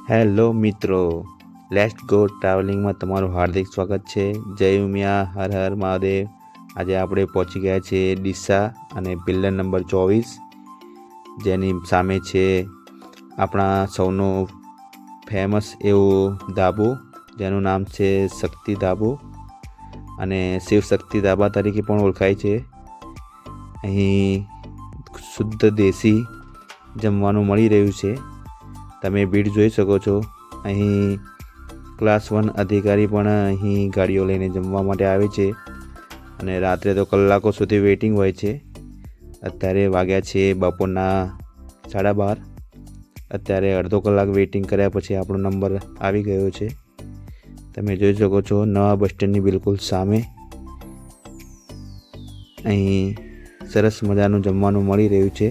Hello મિત્રો, let's go ટ્રાવેલિંગમાં તમારું હાર્દિક સ્વાગત છે। જય ઉમિયા, હર હર મહાદેવ। આજે આપણે પહોંચી ગયા છીએ ડીસા અને પિલ્લર નંબર 24, જેની સામે છે આપણા સૌનું ફેમસ એવું ધાબુ, જેનું નામ છે શક્તિ ધાબુ અને શિવ શક્તિ ધાબા તરીકે પણ ઓળખાય છે। અહીં શુદ્ધ દેશી જમવાનું મળી રહ્યું છે। તમે ભીડ જોઈ શકો છો। અહીં ક્લાસ 1 અધિકારી પણ અહીં ગાડીઓ લઈને જમવા માટે આવે છે અને રાત્રે તો કલાકો સુધી વેઇટિંગ હોય છે। અત્યારે વાગ્યા છે બપોરના 12:30। અત્યારે અડધો કલાક વેઇટિંગ કર્યા પછી આપણો નંબર આવી ગયો છે। તમે જોઈ શકો છો નવા બસ સ્ટેન્ડની બિલકુલ સામે અહીં સરસ મજાનું જમવાનું મળી રહ્યું છે।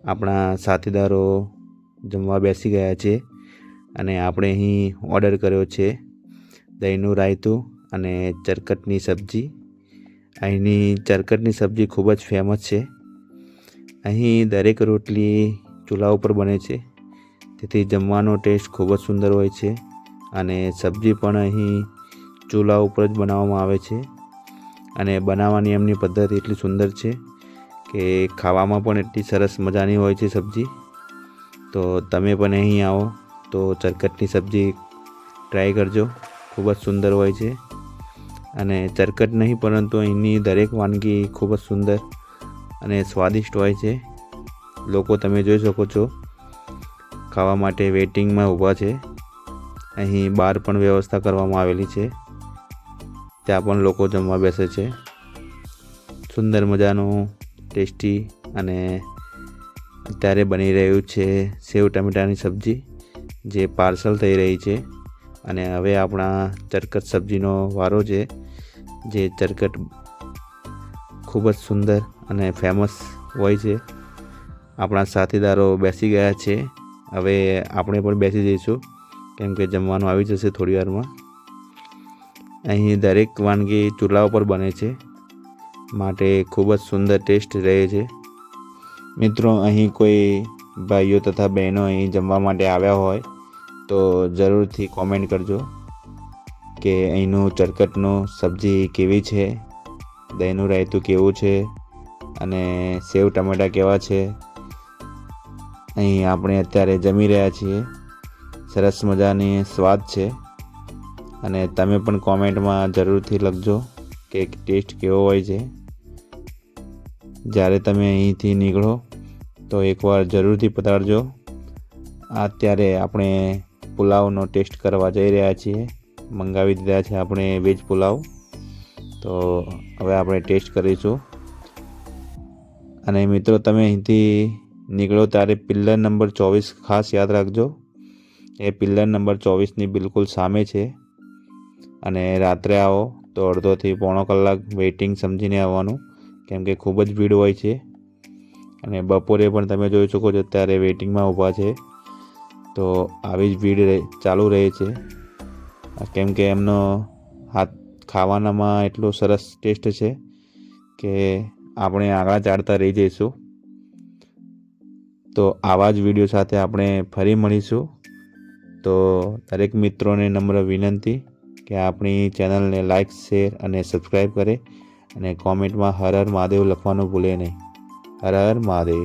આપણા સાથીદારો જમવા બેસી ગયા છે અને આપણે અહીં ઓર્ડર કર્યો છે દહીંનું રાયતું અને ચરકટની સબ્જી। અહીંની ચરકટની સબ્જી ખૂબ જ ફેમસ છે। અહીં દરેક રોટલી ચૂલા ઉપર બને છે, તેથી જમવાનો ટેસ્ટ ખૂબ જ સુંદર હોય છે અને સબ્જી પણ અહીં ચૂલા ઉપર જ બનાવવામાં આવે છે અને બનાવવાની એમની પદ્ધતિ એટલી સુંદર છે કે ખાવામાં પણ એટલી સરસ મજાની હોય છે સબ્જી। તો તમે પણ અહીં આવો તો ચરકટની સબ્જી ટ્રાય કરજો, ખૂબ જ સુંદર હોય છે। અને ચરકટ નહીં પરંતુ અહીંની દરેક વાનગી ખૂબ જ સુંદર અને સ્વાદિષ્ટ હોય છે। લોકો તમે જોઈ શકો છો ખાવા માટે વેઇટિંગમાં ઊભા છે। અહીં બહાર પણ વ્યવસ્થા કરવામાં આવેલી છે, ત્યાં પણ લોકો જમવા બેસે છે। સુંદર મજાનું ટેસ્ટી અને અત્યારે બની રહ્યું છે સેવ ટમેટાની સબ્જી, જે પાર્સલ થઈ રહી છે અને હવે આપણા ચરકટ સબ્જીનો વારો છે, જે ચરકટ ખૂબ જ સુંદર અને ફેમસ હોય છે। આપણા સાથીદારો બેસી ગયા છે, હવે આપણે પણ બેસી જઈશું કેમ કે જમવાનું આવી જશે થોડી વારમાં। અહીં દરેક વાનગી ચૂલા ઉપર બને છે માટે ખૂબ જ સુંદર ટેસ્ટ રહે છે। મિત્રો, અહીં કોઈ ભાઈઓ તથા બહેનો અહીં જમવા માટે આવ્યા હોય તો જરૂરથી કોમેન્ટ કરજો કે અહીંનું ચરકટનું સબ્જી કેવી છે, દહીંનું રાયતું કેવું છે અને સેવ ટમેટા કેવા છે। અહીં આપણે અત્યારે જમી રહ્યા છીએ, સરસ મજાની સ્વાદ છે અને તમે પણ કોમેન્ટમાં જરૂરથી લખજો કે ટેસ્ટ કેવો હોય છે। જ્યારે તમે અહીંથી નીકળો તો એકવાર જરૂરથી પધારજો। અત્યારે આપણે પુલાવનો ટેસ્ટ કરવા જઈ રહ્યા છીએ, મંગાવી દીધા છે આપણે વેજ પુલાવ, તો હવે આપણે ટેસ્ટ કરીશું। અને મિત્રો, તમે અહીંથી નીકળો ત્યારે પિલ્લર નંબર 24 ખાસ યાદ રાખજો। એ પિલ્લર નંબર 24ની બિલકુલ સામે છે અને રાત્રે આવો તો અડધોથી પોણો કલાક વેઇટિંગ સમજીને આવવાનું, કેમ કે ખૂબ જ ભીડ હોય છે અને બપોરે પણ તમે જોઈ શકો છો અત્યારે વેઇટિંગમાં ઊભા છે, તો આવી જ ભીડ ચાલુ રહે છે કેમ કે એમનો હાથ ખાવાનામાં એટલો સરસ ટેસ્ટ છે કે આપણે આગળ ચાડતા રહી જઈશું। તો આવા જ વિડીયો સાથે આપણે ફરી મળીશું। તો દરેક મિત્રોને નમ્ર વિનંતી કે આપણી ચેનલને લાઈક, શેર અને સબસ્ક્રાઈબ કરે અને કોમેન્ટમાં હર હર મહાદેવ લખવાનું ભૂલે નહીં। હર હર મહાદેવ।